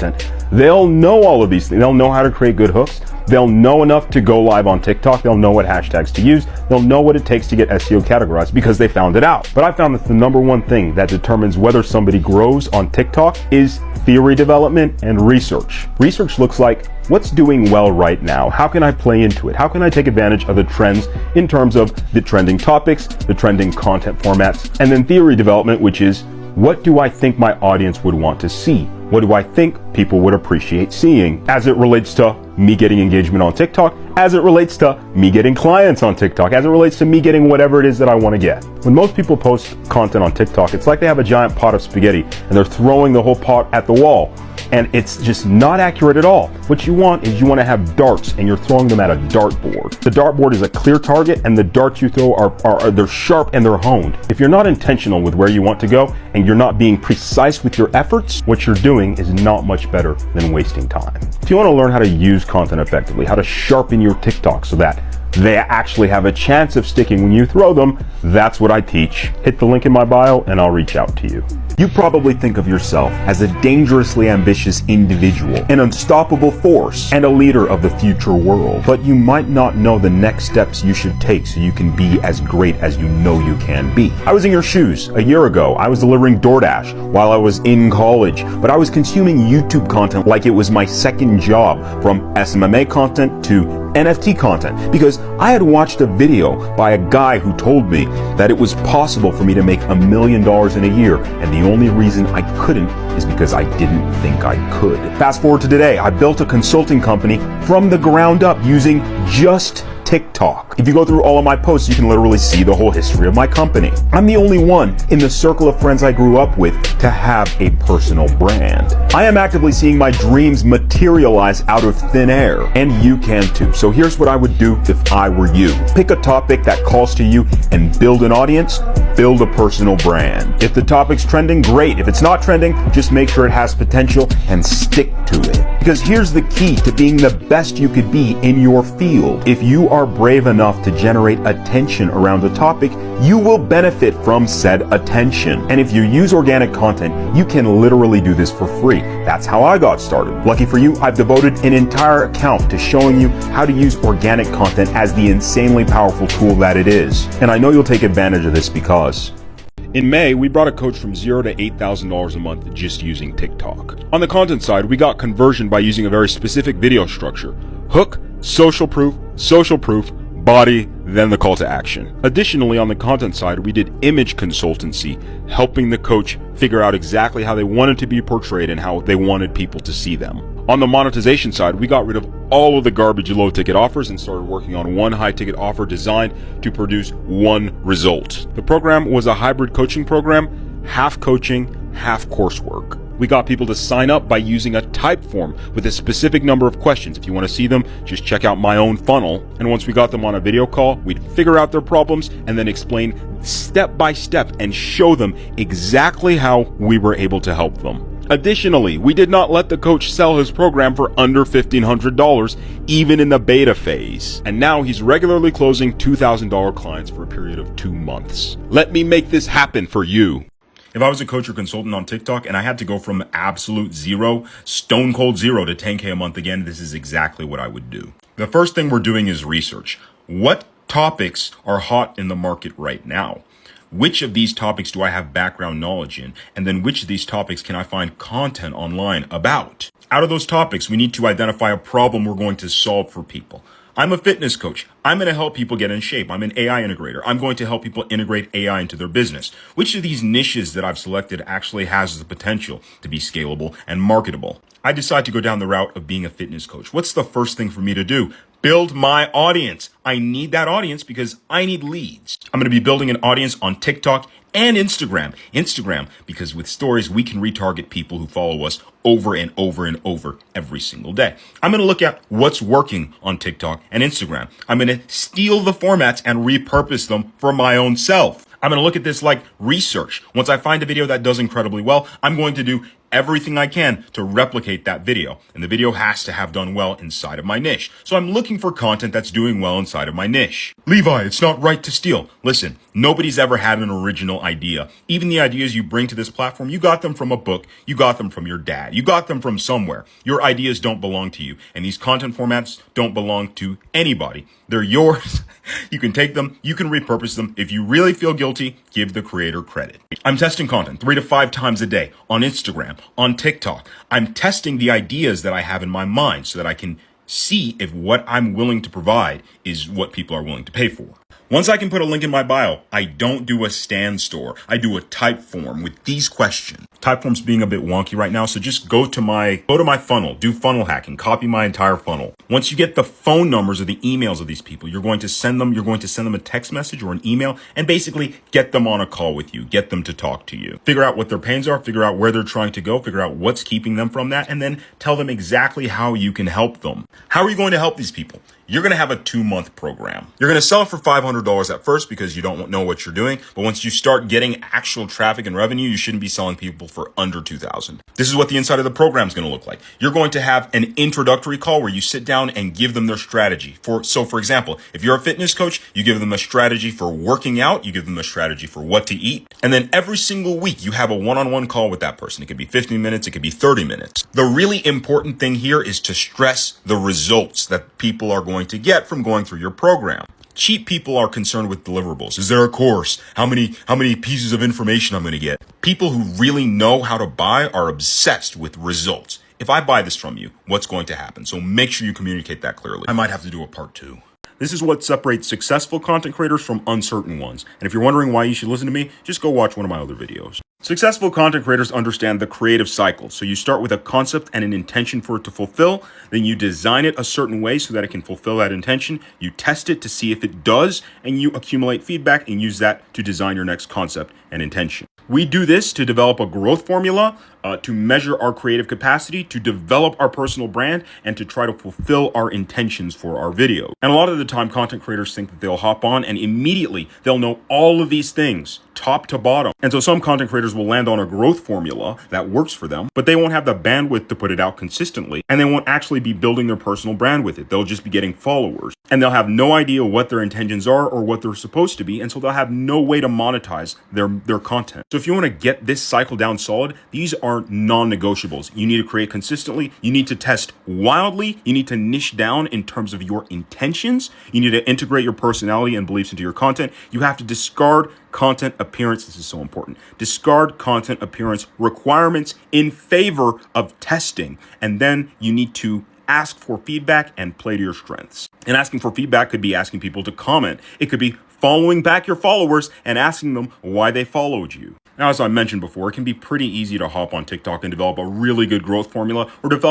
content, they'll know all of these things. They'll know how to create good hooks. They'll know enough to go live on TikTok. They'll know what hashtags to use. They'll know what it takes to get SEO categorized because they found it out. But I found that the number one thing that determines whether somebody grows on TikTok is theory development and research. Research looks like, what's doing well right now? How can I play into it? How can I take advantage of the trends in terms of the trending topics, the trending content formats? And then theory development, which is, what do I think my audience would want to see? What do I think people would appreciate seeing as it relates to me getting engagement on TikTok, as it relates to me getting clients on TikTok, as it relates to me getting whatever it is that I want to get? When most people post content on TikTok, it's like they have a giant pot of spaghetti and they're throwing the whole pot at the wall. And it's just not accurate at all. What you want is you want to have darts and you're throwing them at a dartboard. The dartboard is a clear target and the darts you throw are they're sharp and they're honed. If you're not intentional with where you want to go and you're not being precise with your efforts, what you're doing is not much better than wasting time. If you want to learn how to use content effectively, how to sharpen your TikTok so that they actually have a chance of sticking when you throw them, that's what I teach. Hit the link in my bio and I'll reach out to you. You probably think of yourself as a dangerously ambitious individual, an unstoppable force, and a leader of the future world. But you might not know the next steps you should take so you can be as great as you know you can be. I was in your shoes a year ago. I was delivering DoorDash while I was in college, but I was consuming YouTube content like it was my second job, from SMMA content to NFT content, because I had watched a video by a guy who told me that it was possible for me to make $1 million in a year, and the only reason I couldn't is because I didn't think I could. Fast forward to today, I built a consulting company from the ground up using just TikTok. If you go through all of my posts, you can literally see the whole history of my company. I'm the only one in the circle of friends I grew up with to have a personal brand. I am actively seeing my dreams materialize out of thin air, and you can too. So here's what I would do if I were you. Pick a topic that calls to you and build an audience, build a personal brand. If the topic's trending, great. If it's not trending, just make sure it has potential and stick to it. Because here's the key to being the best you could be in your field. If you are brave enough to generate attention around a topic, you will benefit from said attention. And if you use organic content, you can literally do this for free. That's how I got started. Lucky for you, I've devoted an entire account to showing you how to use organic content as the insanely powerful tool that it is. And I know you'll take advantage of this because in May, we brought a coach from $0 to $8,000 a month just using TikTok. On the content side, we got conversion by using a very specific video structure: hook, social proof, body, then the call to action. Additionally, on the content side, we did image consultancy, helping the coach figure out exactly how they wanted to be portrayed and how they wanted people to see them. On the monetization side, we got rid of all of the garbage low ticket offers and started working on one high ticket offer designed to produce one result. The program was a hybrid coaching program, half coaching, half coursework. We got people to sign up by using a type form with a specific number of questions. If you want to see them, just check out my own funnel. And once we got them on a video call, we'd figure out their problems and then explain step by step and show them exactly how we were able to help them. Additionally, we did not let the coach sell his program for under $1,500, even in the beta phase. And now he's regularly closing $2,000 clients for a period of 2 months. Let me make this happen for you. If I was a coach or consultant on TikTok and I had to go from absolute zero, stone cold zero, to 10K a month again, this is exactly what I would do. The first thing we're doing is research. What topics are hot in the market right now? Which of these topics do I have background knowledge in? And then which of these topics can I find content online about? Out of those topics, we need to identify a problem we're going to solve for people. I'm a fitness coach. I'm going to help people get in shape. I'm an AI integrator. I'm going to help people integrate AI into their business. Which of these niches that I've selected actually has the potential to be scalable and marketable? I decide to go down the route of being a fitness coach. What's the first thing for me to do? Build my audience. I need that audience because I need leads. I'm going to be building an audience on TikTok and Instagram. Instagram, because with stories, we can retarget people who follow us over and over and over every single day. I'm going to look at what's working on TikTok and Instagram. I'm going to steal the formats and repurpose them for my own self. I'm going to look at this like research. Once I find a video that does incredibly well, I'm going to do everything I can to replicate that video. And the video has to have done well inside of my niche. So I'm looking for content that's doing well inside of my niche. Levi, it's not right to steal. Listen, nobody's ever had an original idea. Even the ideas you bring to this platform, you got them from a book. You got them from your dad. You got them from somewhere. Your ideas don't belong to you. And these content formats don't belong to anybody. They're yours. You can take them. You can repurpose them. If you really feel guilty, give the creator credit. I'm testing content 3 to 5 times a day on Instagram, on TikTok. I'm testing the ideas that I have in my mind so that I can see if what I'm willing to provide is what people are willing to pay for. Once I can put a link in my bio, I don't do a stand store. I do a type form with these questions. Typeform's being a bit wonky right now, so just go to my funnel, do funnel hacking, copy my entire funnel. Once you get the phone numbers or the emails of these people, you're going to send them a text message or an email and basically get them on a call with you, get them to talk to you. Figure out what their pains are, figure out where they're trying to go, figure out what's keeping them from that, and then tell them exactly how you can help them. How are you going to help these people? You're going to have a 2-month program. You're going to sell it for $500 at first because you don't know what you're doing. But once you start getting actual traffic and revenue, you shouldn't be selling people for under $2,000. This is what the inside of the program is going to look like. You're going to have an introductory call where you sit down and give them their strategy. For example, if you're a fitness coach, you give them a strategy for working out. You give them a strategy for what to eat. And then every single week, you have a one-on-one call with that person. It could be 15 minutes. It could be 30 minutes. The really important thing here is to stress the results that people are going to get from going through your program. Cheap people are concerned with deliverables. Is there a course? How many pieces of information I'm going to get? People who really know how to buy are obsessed with results. If I buy this from you, what's going to happen? So make sure you communicate that clearly. I might have to do a part 2. This is what separates successful content creators from uncertain ones. And if you're wondering why you should listen to me, just go watch one of my other videos. Successful content creators understand the creative cycle. So you start with a concept and an intention for it to fulfill. Then you design it a certain way so that it can fulfill that intention. You test it to see if it does, and you accumulate feedback and use that to design your next concept and intention. We do this to develop a growth formula, to measure our creative capacity, to develop our personal brand, and to try to fulfill our intentions for our videos. And a lot of the time, content creators think that they'll hop on and immediately they'll know all of these things, top to bottom. And so some content creators will land on a growth formula that works for them, but they won't have the bandwidth to put it out consistently, and they won't actually be building their personal brand with it. They'll just be getting followers, and they'll have no idea what their intentions are or what they're supposed to be, and so they'll have no way to monetize their content. So if you want to get this cycle down solid, these are non-negotiables. You need to create consistently. You need to test wildly. You need to niche down in terms of your intentions. You need to integrate your personality and beliefs into your content. You have to discard content appearance. This is so important. Discard content appearance requirements in favor of testing. And then you need to ask for feedback and play to your strengths. And asking for feedback could be asking people to comment. It could be following back your followers and asking them why they followed you. Now, as I mentioned before, it can be pretty easy to hop on TikTok and develop a really good growth formula or develop